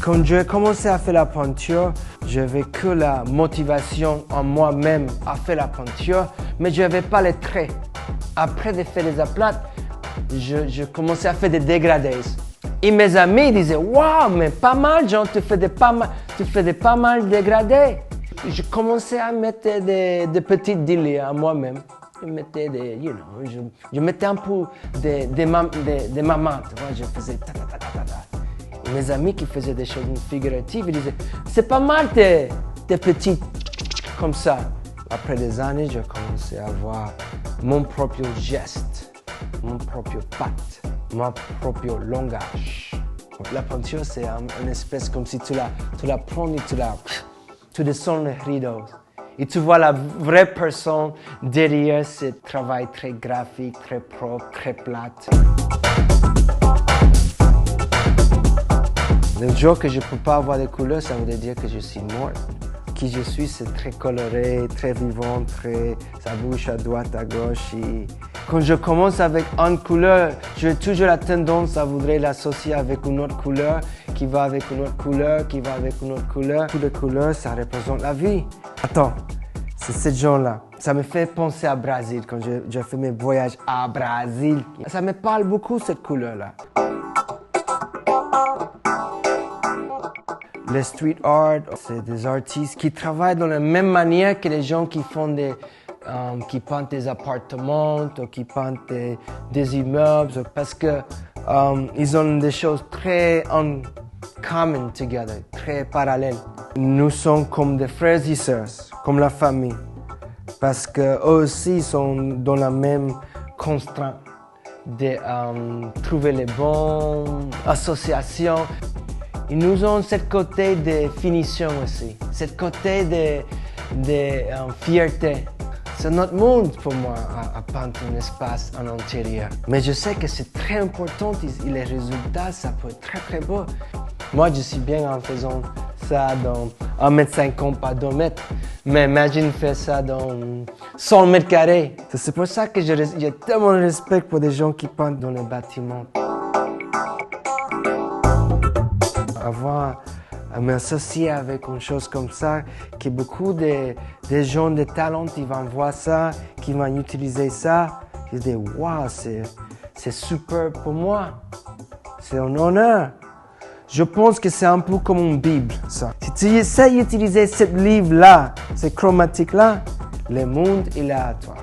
Quand j'ai commencé à faire la peinture, j'avais que la motivation en moi-même à faire la peinture, mais je n'avais pas les traits. Après de faire les aplats, je commençais à faire des dégradés. Et mes amis disaient « Waouh, mais pas mal, genre, tu fais des pas mal dégradés. » Je commençais à mettre des petites délais à moi-même. Je mettais je mettais un peu des mamans, tu vois, je faisais ta ta ta ta ta ta. Mes amis qui faisaient des choses figuratives, ils disaient « C'est pas mal tes petites comme ça. » Après des années, j'ai commencé à avoir mon propre geste, mon propre patte, mon propre langage. La peinture, c'est une espèce comme si tu la prends et tu descends les rideaux. Et tu vois la vraie personne derrière ce travail très graphique, très propre, très plate. Le jour que je ne peux pas avoir de couleurs, ça veut dire que je suis mort. Qui je suis, c'est très coloré, très vivant, ça bouge à droite, à gauche. Et quand je commence avec une couleur, j'ai toujours la tendance à vouloir l'associer avec une autre couleur, qui va avec une autre couleur, qui va avec une autre couleur. Toutes les couleurs, ça représente la vie. Attends, c'est ce genre-là. Ça me fait penser à Brésil, quand j'ai fait mes voyages à Brésil. Ça me parle beaucoup, cette couleur-là. Les street art, c'est des artistes qui travaillent de la même manière que les gens qui font qui peignent des appartements ou qui peignent des immeubles, parce que ils ont des choses très en commun together, très parallèles. Nous sommes comme des frères et sœurs, comme la famille, parce qu'eux aussi sont dans la même constrainte de trouver les bonnes associations. Et nous avons ce côté de finition aussi, ce côté de fierté. C'est notre monde pour moi à peindre un espace en intérieur. Mais je sais que c'est très important et les résultats, ça peut être très très beau. Moi, je suis bien en faisant ça dans 1,50 m par 2 mètres. Mais imagine faire ça dans 100 mètres carrés. C'est pour ça que j'ai tellement de respect pour des gens qui peignent dans les bâtiments. À m'associer avec une chose comme ça, que beaucoup de gens de talent ils vont voir ça, qui vont utiliser ça. Je dis, waouh, c'est super pour moi. C'est un honneur. Je pense que c'est un peu comme une Bible, ça. Si tu essaies d'utiliser ce livre-là, ce chromatique-là, le monde est là à toi.